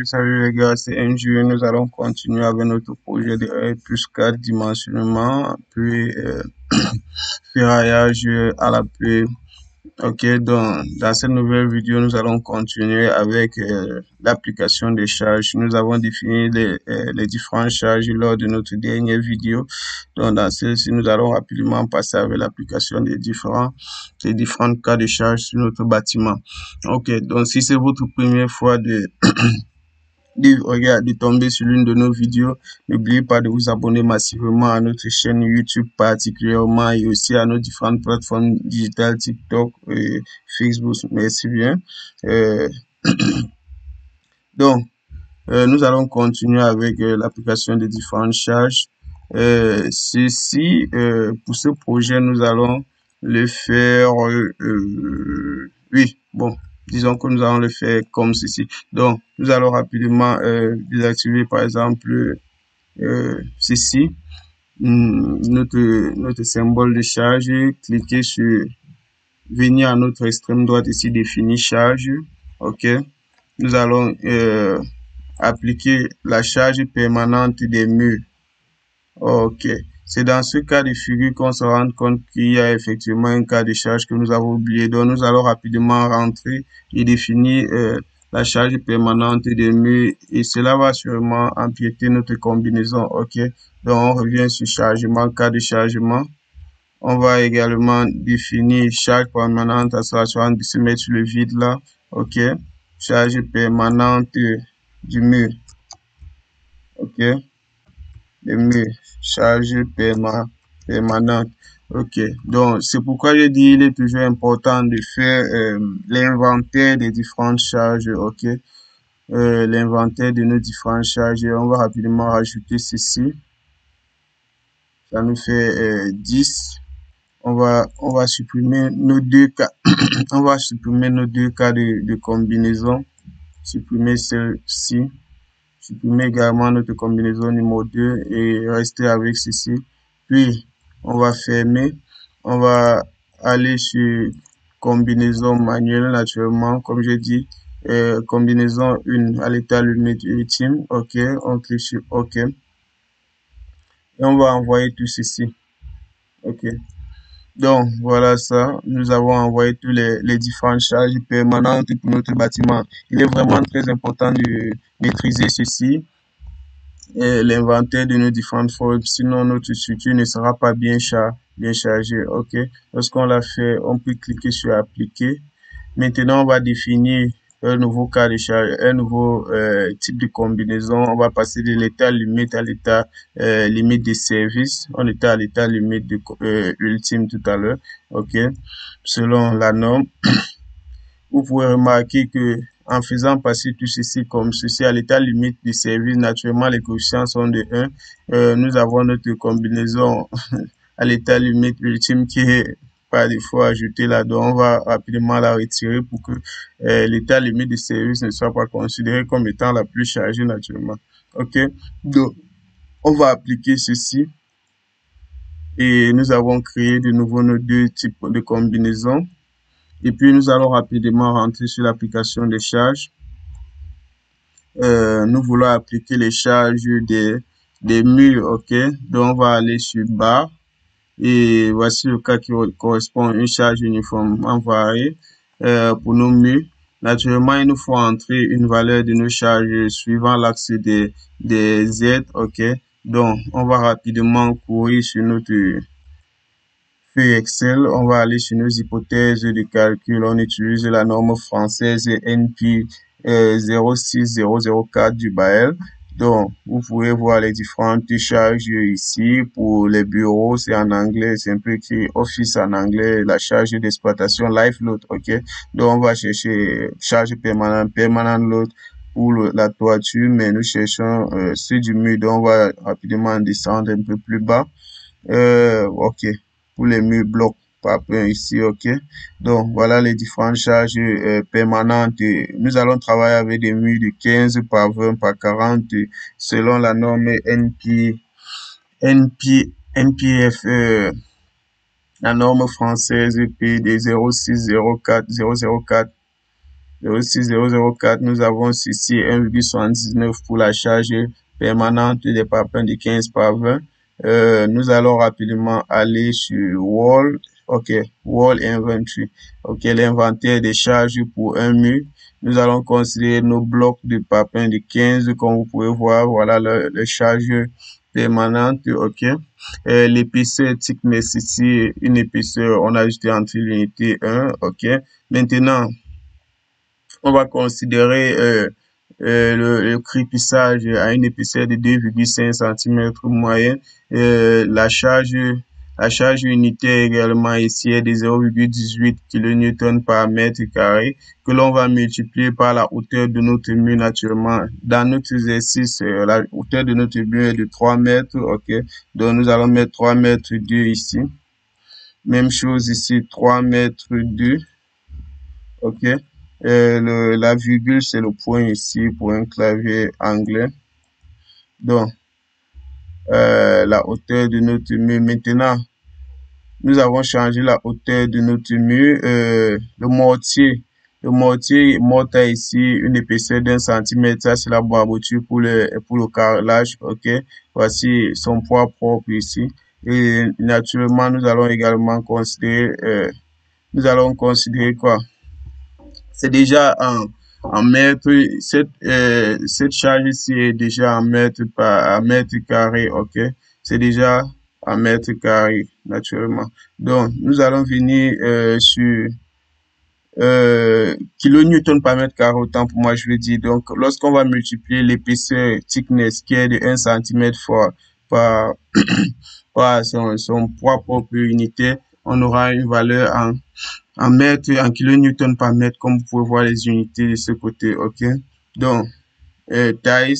Salut les gars, c'est NG. Nous allons continuer avec notre projet de R plus 4 dimensionnement, puis ferraillage à la pluie. Ok, donc dans cette nouvelle vidéo, nous allons continuer avec l'application des charges. Nous avons défini les différentes charges lors de notre dernière vidéo. Donc dans celle-ci, nous allons rapidement passer avec l'application des différents cas de charge sur notre bâtiment. Ok, donc si c'est votre première fois de tomber sur l'une de nos vidéos, n'oubliez pas de vous abonner massivement à notre chaîne YouTube particulièrement et aussi à nos différentes plateformes digitales TikTok et Facebook. Merci bien. Euh, donc, nous allons continuer avec l'application des différentes charges. Pour ce projet, nous allons le faire, oui, bon, disons que nous allons le faire comme ceci. Donc, nous allons rapidement désactiver, par exemple, ceci, notre symbole de charge, cliquer sur, venir à notre extrême droite ici, définir charge, ok. Nous allons appliquer la charge permanente des murs. Ok. C'est dans ce cas de figure qu'on se rend compte qu'il y a effectivement un cas de charge que nous avons oublié. Donc, nous allons rapidement rentrer et définir la charge permanente des murs et cela va sûrement empiéter notre combinaison. Ok. Donc, on revient sur chargement, cas de chargement. On va également définir charge permanente à saturation de se mettre sur le vide là. Ok. Charge permanente du mur. Ok. Le mur. Charge permanente. Ok. Donc, c'est pourquoi je dis il est toujours important de faire l'inventaire des différentes charges. Ok. L'inventaire de nos différentes charges. On va rapidement rajouter ceci. Ça nous fait 10. On va supprimer nos deux cas. On va supprimer nos deux cas de combinaison. Supprimer celle-ci. Supprimer également notre combinaison numéro 2 et rester avec ceci. Puis, on va fermer. On va aller sur combinaison manuelle naturellement. Comme j'ai dit, combinaison 1 à l'état limite ultime. OK. On clique sur OK. Et on va envoyer tout ceci. OK. Donc, voilà ça. Nous avons envoyé tous les différentes charges permanentes pour notre bâtiment. Il est vraiment très important de maîtriser ceci, l'inventaire de nos différentes formes. Sinon, notre structure ne sera pas bien chargée. OK. Lorsqu'on l'a fait, on peut cliquer sur appliquer. Maintenant, on va définir un nouveau cas de charge, un nouveau type de combinaison. On va passer de l'état limite à l'état limite de service. On était à l'état limite de ultime tout à l'heure. OK. Selon la norme, vous pouvez remarquer que en faisant passer tout ceci comme ceci à l'état limite de service, naturellement les coefficients sont de 1. Nous avons notre combinaison à l'état limite ultime qui est par défaut ajoutée là. Donc, on va rapidement la retirer pour que l'état limite de service ne soit pas considéré comme étant la plus chargée naturellement. OK. Donc, on va appliquer ceci et nous avons créé de nouveau nos deux types de combinaisons. Et puis, nous allons rapidement rentrer sur l'application des charges. Nous voulons appliquer les charges des murs, ok? Donc, on va aller sur barre. Et voici le cas qui correspond à une charge uniformément variée pour nos murs. Naturellement, il nous faut entrer une valeur de nos charges suivant l'axe des Z, ok? Donc, on va rapidement courir sur notre feuille Excel. On va aller sur nos hypothèses de calcul. On utilise la norme française NP 06004 du BAEL. Donc, vous pouvez voir les différentes charges ici. Pour les bureaux, c'est en anglais, c'est un peu écrit Office en anglais, la charge d'exploitation, Life Load, ok? Donc, on va chercher charge permanent load pour la toiture, mais nous cherchons ceux du mur, donc on va rapidement descendre un peu plus bas. Ok, pour les murs blocs par point ici, ok. Donc, voilà les différentes charges permanentes. Nous allons travailler avec des murs de 15 par 20 par 40 selon la norme NPF, la norme française PD 0604004 06004, nous avons ceci 1,79 pour la charge permanente des papins de 15 par 20. Nous allons rapidement aller sur Wall. OK, Wall Inventory. OK, l'inventaire des charges pour un mur. Nous allons considérer nos blocs de papins de 15, comme vous pouvez voir. Voilà le charge permanente. OK. L'épaisseur thickness ici, une épaisseur, on a ajouté entre l'unité 1. OK. Maintenant, on va considérer le crépissage à une épaisseur de 2,5 cm moyenne. La charge unitaire également ici est de 0,18 kN par mètre carré que l'on va multiplier par la hauteur de notre mur naturellement. Dans notre exercice, la hauteur de notre mur est de 3 mètres. OK. Donc, nous allons mettre 3 mètres 2 ici. Même chose ici, 3 mètres 2. OK. La virgule, c'est le point ici pour un clavier anglais. Donc, la hauteur de notre mur. Maintenant, nous avons changé la hauteur de notre mur. Le mortier ici, une épaisseur d'1 centimètre. Ça, c'est la boiture pour le carrelage. OK. Voici son poids propre ici. Et naturellement, nous allons également considérer, quoi? C'est déjà en mètres, cette charge ici est déjà en mètres mètre carré, OK? C'est déjà en mètre carré, naturellement. Donc, nous allons venir sur kilonewton par mètre carré, autant pour moi, je veux dire. Donc, lorsqu'on va multiplier l'épaisseur thickness qui est de 1 cm par, par son poids propre unité, on aura une valeur en mètres, en kilonewton par mètre, comme vous pouvez voir les unités de ce côté, OK? Donc, tailles,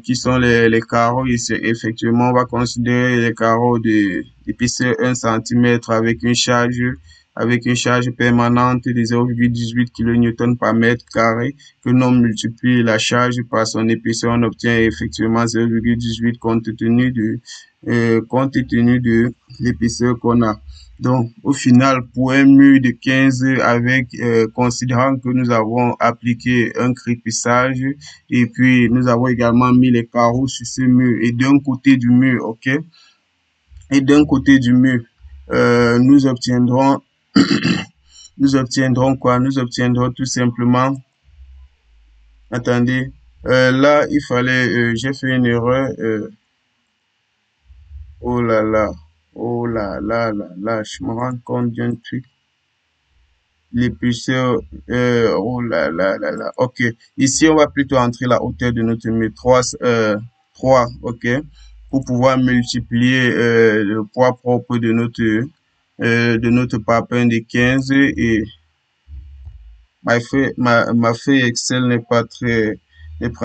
qui sont les carreaux, ici, effectivement, on va considérer les carreaux d'épaisseur 1 cm avec une charge permanente de 0,18 kN par mètre carré, que l'on multiplie la charge par son épaisseur, on obtient effectivement 0,18 compte tenu de l'épaisseur qu'on a. Donc, au final, pour un mur de 15 avec, considérant que nous avons appliqué un crépissage et puis nous avons également mis les carreaux sur ce mur et d'un côté du mur, OK? Et d'un côté du mur, nous obtiendrons, quoi? Nous obtiendrons tout simplement, attendez, là, il fallait, j'ai fait une erreur, oh là là, oh là là là là, je me rends compte d'un truc. L'épaisseur, oh là là là là, OK. Ici, on va plutôt entrer la hauteur de notre mur 3, OK, pour pouvoir multiplier le poids propre de notre papin de 15 et ma feuille Excel n'est pas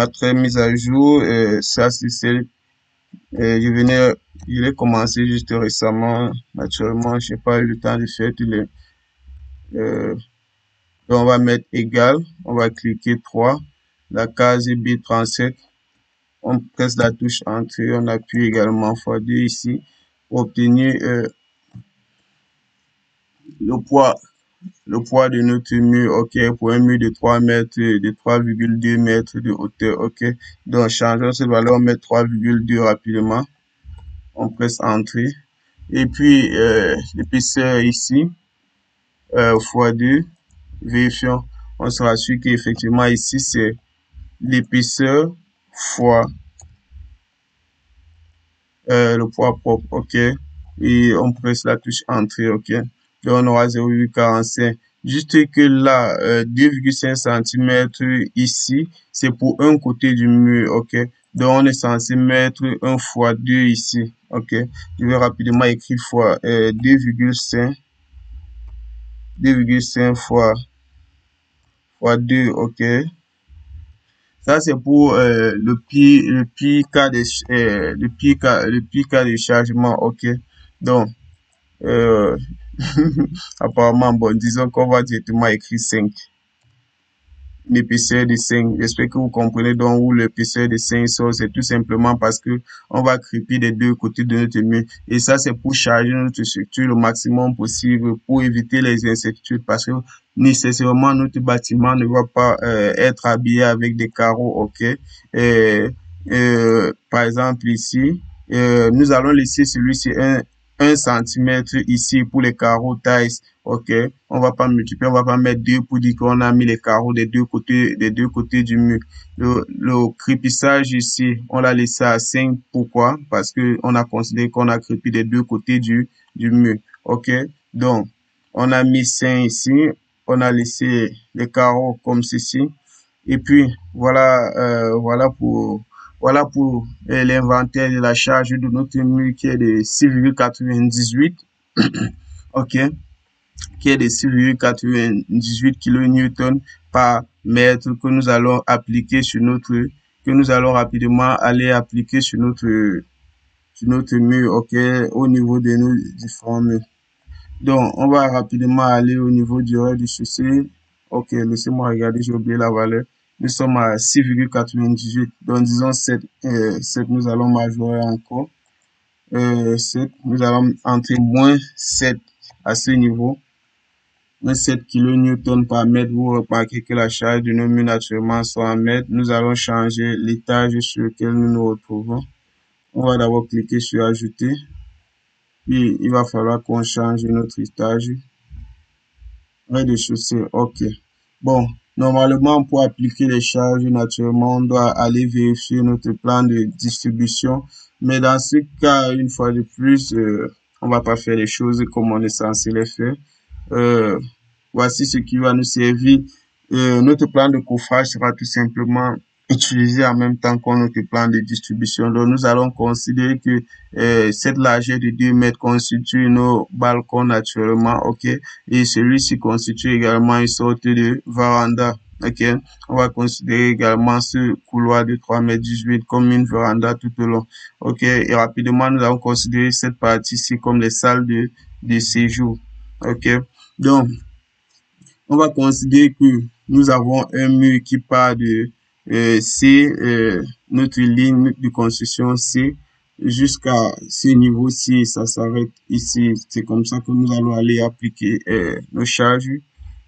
très mise à jour. Ça, c'est celle, je l'ai commencé juste récemment. Naturellement, j'ai pas eu le temps de faire tous les, donc on va mettre égal, on va cliquer 3, la case B37, on presse la touche entrée, on appuie également x2 ici pour obtenir le poids de notre mur, OK, pour un mur de 3 mètres, de 3,2 mètres de hauteur, OK. Donc changeons cette valeur, on met 3,2 rapidement, on presse entrée et puis l'épaisseur ici x2. Vérifions, on sera sûr qu'effectivement ici c'est l'épaisseur fois le poids propre, OK, et on presse la touche entrée, OK, donc on aura 0,45. Juste que là, 2,5 cm ici, c'est pour un côté du mur, OK, donc on est censé mettre 1 fois 2 ici, OK. Je vais rapidement écrire fois 2,5 fois 2, OK. Ça, c'est pour le pire cas de chargement, OK. Donc, apparemment, bon, disons qu'on va directement écrire 5. épaisseur de 5. J'espère que vous comprenez donc où l'épaisseur de 5 sort. C'est tout simplement parce que on va crépir des deux côtés de notre mur. Et ça, c'est pour charger notre structure le maximum possible pour éviter les incertitudes parce que nécessairement notre bâtiment ne va pas être habillé avec des carreaux, ok? Par exemple ici, nous allons laisser celui-ci un centimètre ici pour les carreaux taille. Ok, on va pas multiplier, on va pas mettre deux pour dire qu'on a mis les carreaux des deux côtés du mur. Le crépissage ici, on l'a laissé à 5. Pourquoi? Parce que on a considéré qu'on a crépi des deux côtés du mur. Ok, donc on a mis 5 ici, on a laissé les carreaux comme ceci. Et puis voilà pour l'inventaire de la charge de notre mur qui est de 6,98. Ok, qui est de 6,98 kN par mètre que nous allons appliquer que nous allons rapidement aller appliquer sur notre mur, ok, au niveau de nos différents murs. Donc, on va rapidement aller au niveau du rez-de-chaussée. Ok, laissez-moi regarder, j'ai oublié la valeur. Nous sommes à 6,98. Donc, disons 7, 7, nous allons majorer encore. 7, nous allons entrer moins 7 à ce niveau. 7 kN par mètre, vous remarquez que la charge de nos murs naturellement soit en mètres. Nous allons changer l'étage sur lequel nous nous retrouvons. On va d'abord cliquer sur ajouter. Puis, il va falloir qu'on change notre étage. Rez-de-chaussée, ok. Bon, normalement, pour appliquer les charges, naturellement, on doit aller vérifier notre plan de distribution. Mais dans ce cas, une fois de plus, on va pas faire les choses comme on est censé les faire. Voici ce qui va nous servir. Notre plan de coffrage sera tout simplement utilisé en même temps que notre plan de distribution. Donc, nous allons considérer que cette largeur de 2 mètres constitue nos balcons naturellement, ok, et celui-ci constitue également une sorte de véranda, ok. On va considérer également ce couloir de 3,18 m comme une véranda tout au long, ok, et rapidement, nous allons considérer cette partie-ci comme les salles de séjour, ok. Donc, on va considérer que nous avons un mur qui part de C, notre ligne de construction C, jusqu'à ce niveau-ci, ça s'arrête ici. C'est comme ça que nous allons aller appliquer nos charges.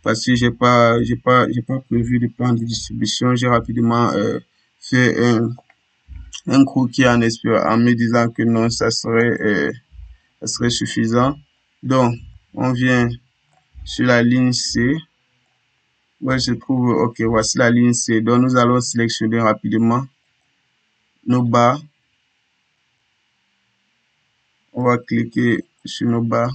Parce que j'ai pas prévu de plan de distribution. J'ai rapidement fait un croquis en me disant que non, ça serait suffisant. Donc, on vient sur la ligne C. Ouais, je trouve, ok, voici la ligne C. Donc, nous allons sélectionner rapidement nos barres. On va cliquer sur nos barres.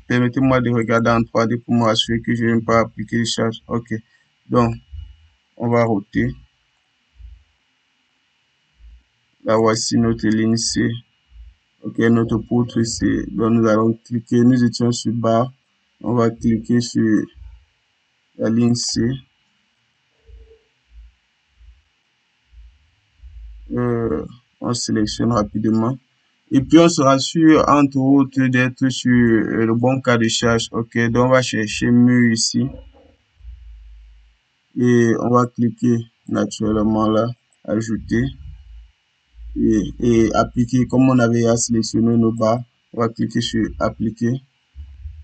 Permettez-moi de regarder en 3D pour m'assurer que je n'ai pas appliqué les charges. Ok. Donc, on va roter. Là, voici notre ligne C. Ok, notre poutre C. Donc, nous allons cliquer. Nous étions sur barre. On va cliquer sur la ligne C. On sélectionne rapidement. Et puis, on se rassure, entre autres, d'être sur le bon cas de charge. Ok, donc on va chercher mur ici. Et on va cliquer naturellement là, ajouter. Et appliquer, comme on avait à sélectionner nos barres, on va cliquer sur appliquer.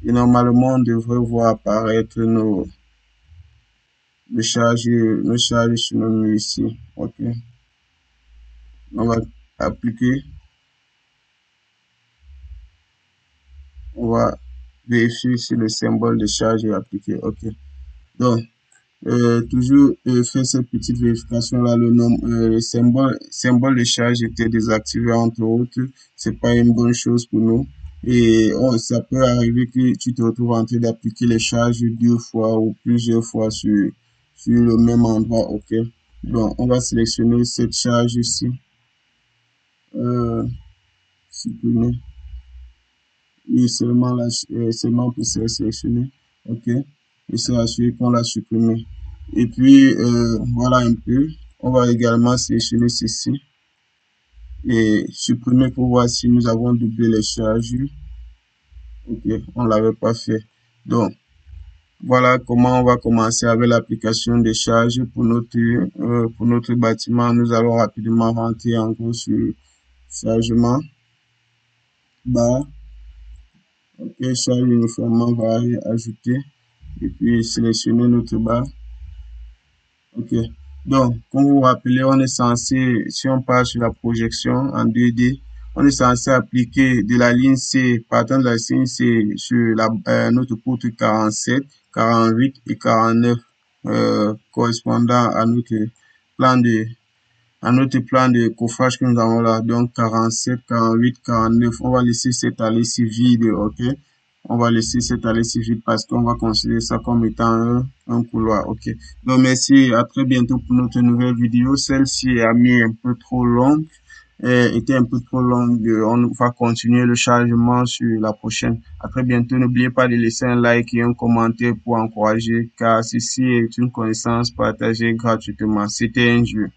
Et normalement, on devrait voir apparaître nos charges sur nos murs ici. Ok. On va appliquer. On va vérifier si le symbole de charge est appliqué. Ok. Donc, toujours faire cette petite vérification là, le symbole de charge était désactivé entre autres. C'est pas une bonne chose pour nous. Et ça peut arriver que tu te retrouves en train d'appliquer les charges 2 fois ou plusieurs fois sur le même endroit. Ok. Donc, on va sélectionner cette charge ici. Supprimer. Et seulement là, seulement pour sélectionner. Ok. Et se rassurer qu'on l'a supprimé. Et puis, voilà un peu. On va également sélectionner ceci et supprimer pour voir si nous avons doublé les charges. Ok, on l'avait pas fait. Donc, Voilà comment on va commencer avec l'application des charges pour notre bâtiment. Nous allons rapidement rentrer en gros sur chargement, barre, ok, charge uniformément variée, ajouter, et puis sélectionner notre barre. Ok. Donc, comme vous vous rappelez, on est censé, si on passe sur la projection en 2D, on est censé appliquer de la ligne C, partant de la ligne C sur notre poutre 47, 48 et 49, correspondant plan de, à notre plan de coffrage que nous avons là. Donc, 47, 48, 49, on va laisser cette allée-ci vide, ok? On va laisser cette allée-ci vide parce qu'on va considérer ça comme étant un couloir, ok? Donc, merci, à très bientôt pour notre nouvelle vidéo. Celle-ci a mis un peu trop longue, était un peu trop longue. On va continuer le chargement sur la prochaine. À très bientôt. N'oubliez pas de laisser un like et un commentaire pour encourager, car ceci est une connaissance partagée gratuitement. C'était un jeu.